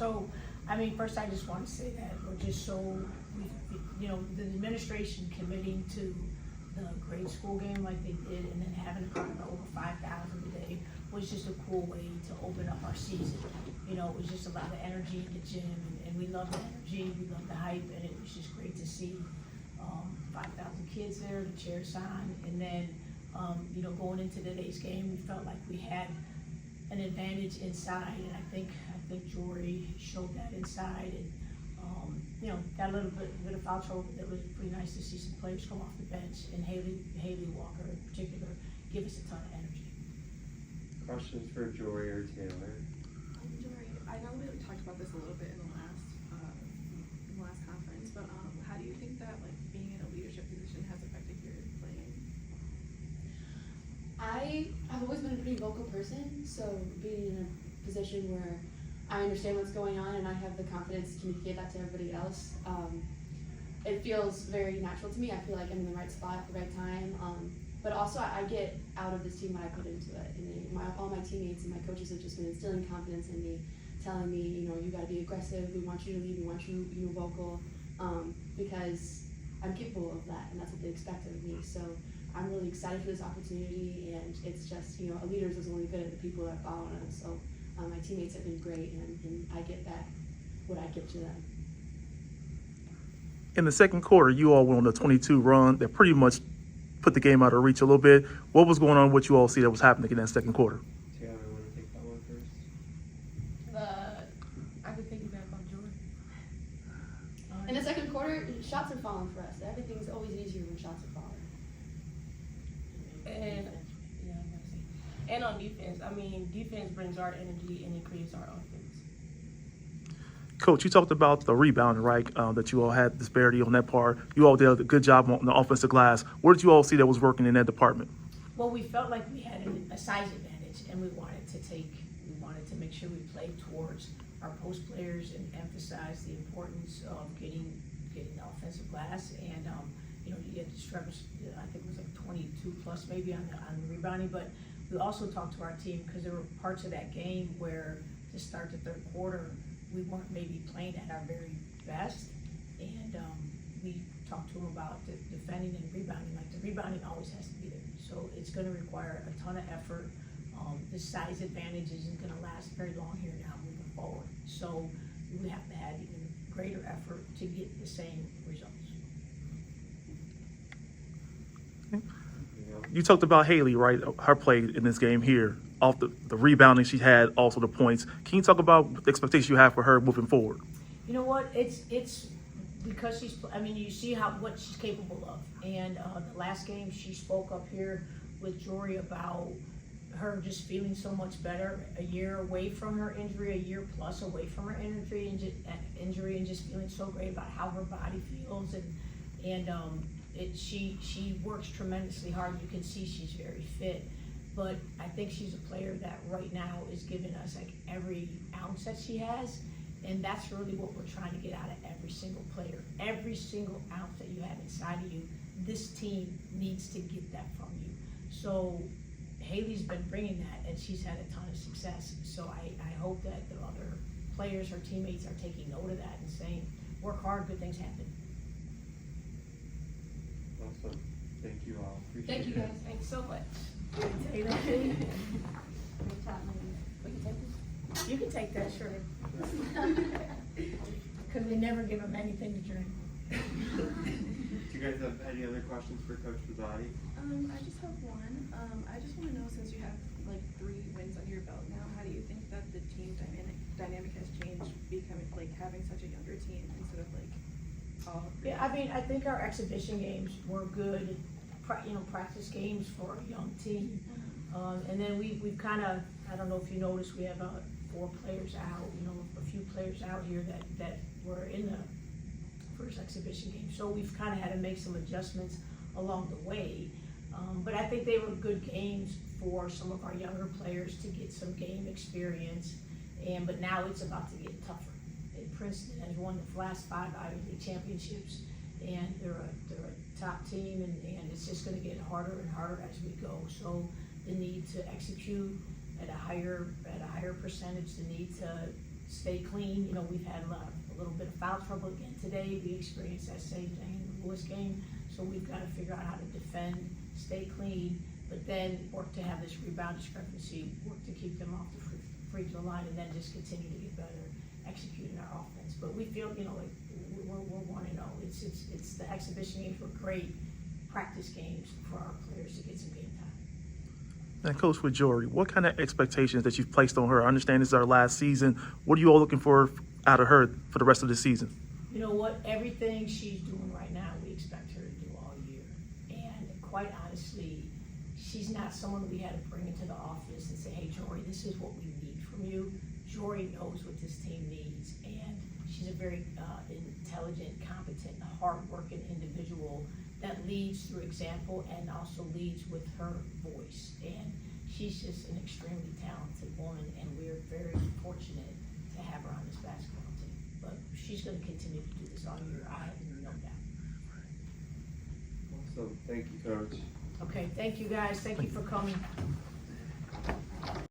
So, I mean, first I just want to say that we're just so, the administration committing to the grade school game like they did, and then having a crowd of over 5,000 today was just a cool way to open up our season. It was just a lot of energy in the gym, and we love the energy, we love the hype, and it was just great to see 5,000 kids there, the cheer sign, and then, going into today's game, we felt like we had an advantage inside, and I think Jorie showed that inside, and got a little bit of foul trouble. That was pretty nice to see some players come off the bench, and Haley Walker in particular give us a ton of energy. Questions for Jorie or Taylor? Jorie, I know we talked about this a little bit in the last conference, but how do you think that being in a leadership position has affected your playing? I've always been a pretty vocal person, so being in a position where I understand what's going on and I have the confidence to communicate that to everybody else, it feels very natural to me. I feel like I'm in the right spot at the right time, but also I get out of this team what I put into it. And all my teammates and my coaches have just been instilling confidence in me, telling me, you got to be aggressive. We want you to lead. We want you, vocal, because I'm capable of that, and that's what they expect of me. So I'm really excited for this opportunity, and it's just, a leader is only good at the people that follow them. So my teammates have been great, and I get back what I give to them. In the second quarter, you all went on a 22 run that pretty much put the game out of reach a little bit. What was going on? What you all see that was happening in that second quarter? Taylor, want to take that one first? I could piggyback on Jorie. In the second quarter, shots are falling for us. Everything's always easier when shots are falling. And on defense, defense brings our energy and it creates our offense. Coach, you talked about the rebounding, right? That you all had disparity on that part. You all did a good job on the offensive glass. What did you all see that was working in that department? Well, we felt like we had a size advantage, and we wanted to make sure we played towards our post players and emphasize the importance of getting the offensive glass. And you had Trevor's, I think it was like 22 plus maybe on the rebounding, but we also talked to our team because there were parts of that game where to start the third quarter, we weren't maybe playing at our very best, and we talked to them about defending and rebounding. Like, the rebounding always has to be there, so it's going to require a ton of effort. The size advantage isn't going to last very long here now moving forward, so we have to have even greater effort to get the same results. You talked about Haley, right? Her play in this game here, off the rebounding she had, also the points. Can you talk about the expectations you have for her moving forward? You know what? It's because you see what she's capable of. And the last game, she spoke up here with Jorie about her just feeling so much better, a year away from her injury, a year plus away from her injury, and just feeling so great about how her body feels, she works tremendously hard. You can see she's very fit, but I think she's a player that right now is giving us like every ounce that she has, and that's really what we're trying to get out of every single player. Every single ounce that you have inside of you, this team needs to get that from you. So Haley's been bringing that, and she's had a ton of success. So I hope that the other players, her teammates, are taking note of that and saying, work hard, good things happen. Awesome. Thank you all. Thank you, guys. Thanks so much. Taylor, you can take that, sure. Because we never give them anything to drink. Do you guys have any other questions for Coach Pizzotti? I just have one. I just want to know, since you have 3 wins under your belt now, how do you think that the team dynamic has changed, becoming having such a younger team instead of all? Yeah, I think our exhibition games were good, practice games for a young team. And then we've kind of, I don't know if you noticed, we have 4 players out, a few players out here that were in the first exhibition game. So we've kind of had to make some adjustments along the way. But I think they were good games for some of our younger players to get some game experience. But now it's about to get tougher. Princeton has won the last 5 Ivy League championships, and they're a top team, and it's just going to get harder and harder as we go. So the need to execute at a higher percentage, the need to stay clean. You know, we've had a little bit of foul trouble again today. We experienced that same thing in the Lewis game. So we've got to figure out how to defend, stay clean, but then work to have this rebound discrepancy, work to keep them off the free throw line, and then just continue to get better executing our offense. But we feel, you know, like we're 1-0. It's the exhibition games were great practice games for our players to get some game time. And Coach, with Jorie, what kind of expectations that you've placed on her? I understand this is our last season. What are you all looking for out of her for the rest of the season? You know what? Everything she's doing right now, we expect her to do all year. And quite honestly, she's not someone we had to bring into the office and say, hey, Jorie, this is what we need from you. Jorie knows what this team needs, and she's a very intelligent, competent, hardworking individual that leads through example and also leads with her voice. And she's just an extremely talented woman, and we're very fortunate to have her on this basketball team. But she's going to continue to do this all year. I have no doubt. Awesome. Thank you, Coach. Okay, thank you guys. Thank you for coming.